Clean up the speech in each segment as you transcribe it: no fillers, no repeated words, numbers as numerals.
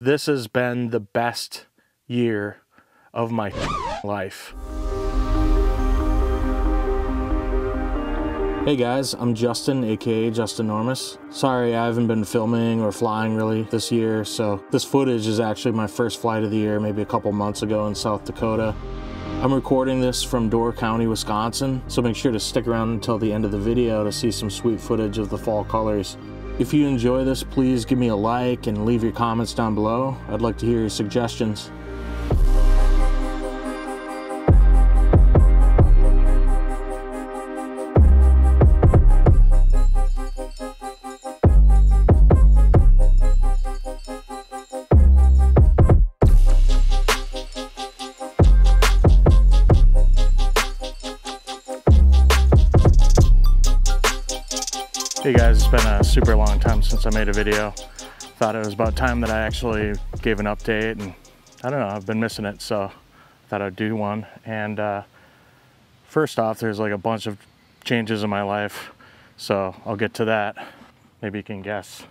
This has been the best year of my life. Hey guys, I'm Justin, aka Justinormous. Sorry I haven't been filming or flying really this year, so this footage is actually my first flight of the year, maybe a couple months ago in South Dakota. I'm recording this from Door County, Wisconsin, so make sure to stick around until the end of the video to see some sweet footage of the fall colors. If you enjoy this, please give me a like and leave your comments down below. I'd like to hear your suggestions. Hey guys, it's been a super long time since I made a video. Thought it was about time that I actually gave an update, and I don't know, I've been missing it, so I thought I'd do one. And first off, there's like a bunch of changes in my life, so I'll get to that. Maybe you can guess.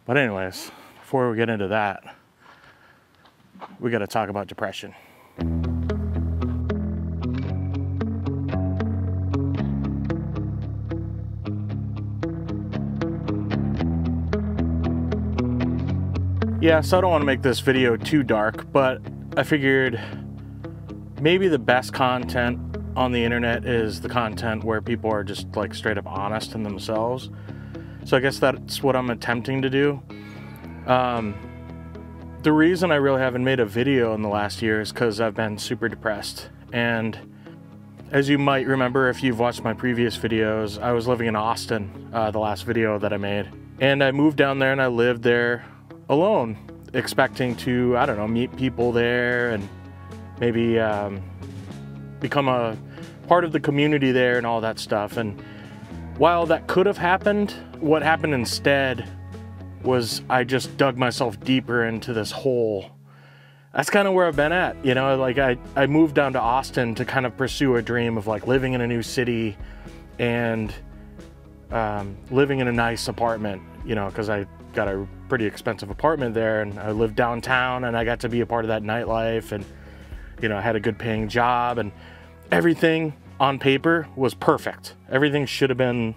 But anyways, before we get into that, we gotta talk about depression. Yeah, so I don't want to make this video too dark, but I figured maybe the best content on the internet is the content where people are just like straight up honest in themselves. So I guess that's what I'm attempting to do. The reason I really haven't made a video in the last year is because I've been super depressed. And as you might remember if you've watched my previous videos, I was living in Austin, the last video that I made. And I moved down there and I lived there alone, expecting to, I don't know, meet people there and maybe become a part of the community there and all that stuff. And while that could have happened, what happened instead was I just dug myself deeper into this hole. That's kind of where I've been at, you know, like I moved down to Austin to kind of pursue a dream of like living in a new city and living in a nice apartment, you know, because I got a pretty expensive apartment there, and I lived downtown, and I got to be a part of that nightlife, and you know, I had a good paying job, and everything on paper was perfect. Everything should have been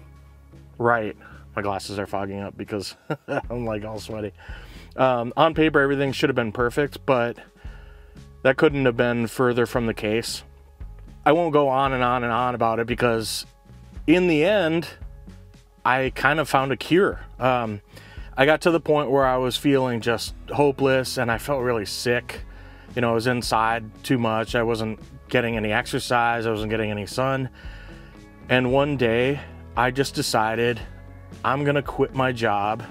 right. My glasses are fogging up because I'm like all sweaty. On paper, everything should have been perfect, but that couldn't have been further from the case. I won't go on and on and on about it because in the end, I kind of found a cure. I got to the point where I was feeling just hopeless and I felt really sick. You know, I was inside too much. I wasn't getting any exercise. I wasn't getting any sun. And one day I just decided I'm gonna quit my job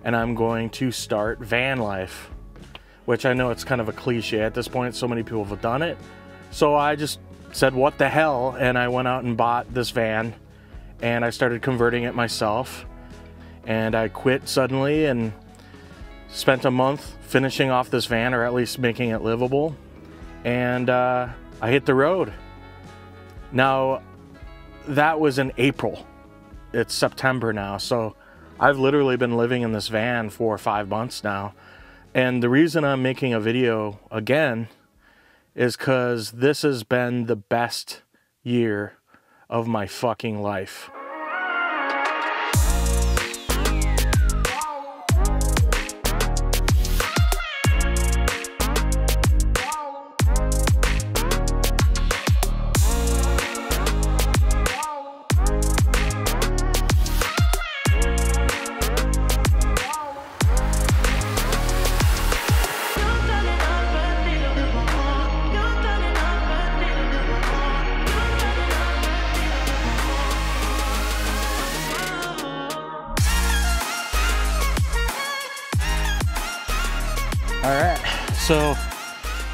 and I'm going to start van life, which I know it's kind of a cliche at this point. So many people have done it. So I just said, what the hell? And I went out and bought this van and I started converting it myself. And I quit suddenly and spent a month finishing off this van, or at least making it livable. And I hit the road. Now, that was in April. It's September now. So I've literally been living in this van for 5 months now. And the reason I'm making a video again is because this has been the best year of my fucking life. Alright, so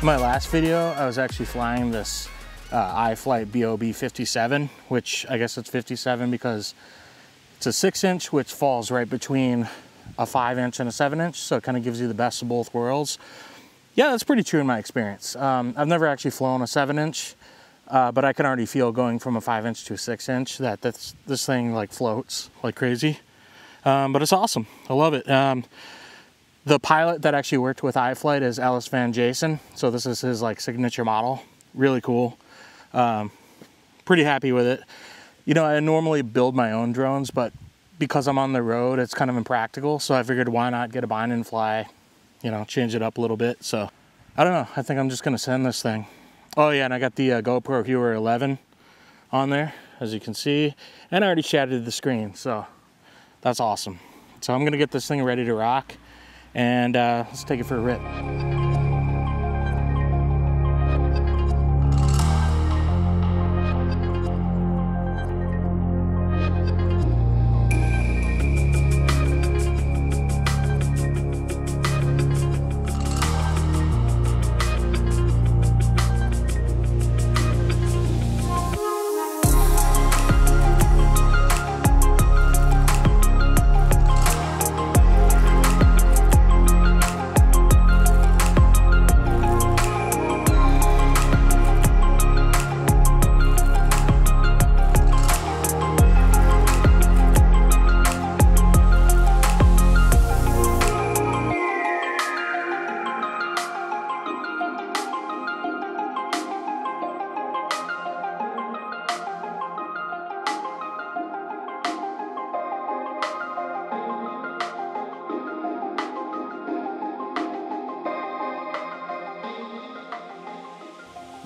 in my last video, I was actually flying this iFlight BOB57, which I guess it's 57 because it's a 6-inch, which falls right between a 5-inch and a 7-inch, so it kind of gives you the best of both worlds. Yeah, that's pretty true in my experience. I've never actually flown a 7-inch, but I can already feel going from a 5-inch to a 6-inch that this thing like floats like crazy. But it's awesome. I love it. The pilot that actually worked with iFlight is Ellis Van Jason. So this is his like signature model. Really cool. Pretty happy with it. You know, I normally build my own drones, but because I'm on the road, it's kind of impractical. So I figured why not get a bind and fly, you know, change it up a little bit. So I don't know. I think I'm just going to send this thing. Oh yeah, and I got the GoPro Viewer 11 on there, as you can see. And I already shattered the screen, so that's awesome. So I'm going to get this thing ready to rock. And let's take it for a rip.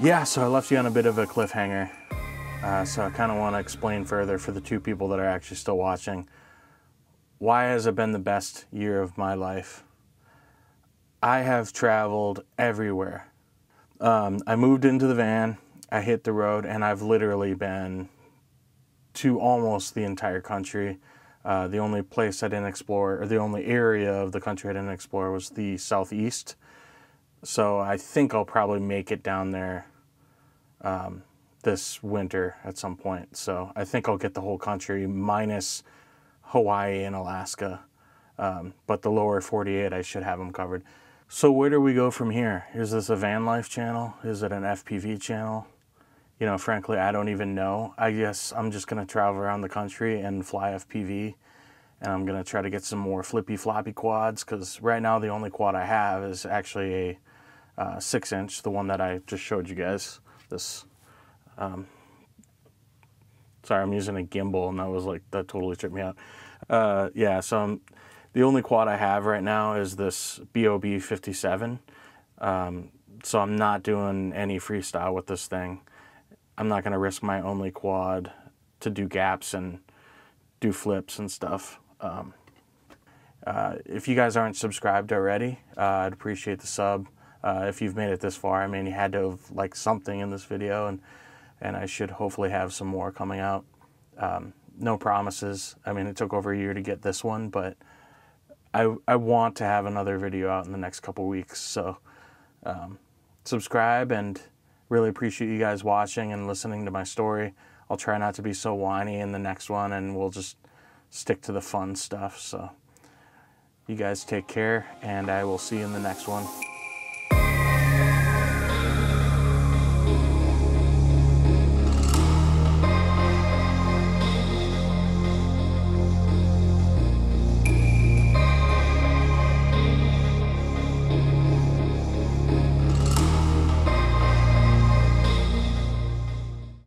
Yeah, so I left you on a bit of a cliffhanger. So I kind of want to explain further for the 2 people that are actually still watching. Why has it been the best year of my life? I have traveled everywhere. I moved into the van, I hit the road, and I've literally been to almost the entire country. The only place I didn't explore, or the only area of the country I didn't explore, was the southeast. So I think I'll probably make it down there this winter at some point. So I think I'll get the whole country minus Hawaii and Alaska. But the lower 48, I should have them covered. So where do we go from here? Is this a van life channel? Is it an FPV channel? You know, frankly, I don't even know. I guess I'm just going to travel around the country and fly FPV. And I'm going to try to get some more flippy floppy quads, because right now the only quad I have is actually a 6-inch, the one that I just showed you guys. This, sorry, I'm using a gimbal, and that totally tripped me out. Yeah, so the only quad I have right now is this BOB57. So I'm not doing any freestyle with this thing. I'm not going to risk my only quad to do gaps and do flips and stuff. If you guys aren't subscribed already, I'd appreciate the sub. If you've made it this far, I mean, you had to have liked something in this video, and I should hopefully have some more coming out. No promises. I mean, it took over a year to get this one, but I want to have another video out in the next couple weeks. So subscribe, and really appreciate you guys watching and listening to my story. I'll try not to be so whiny in the next one, and we'll just stick to the fun stuff. So you guys take care, and I will see you in the next one.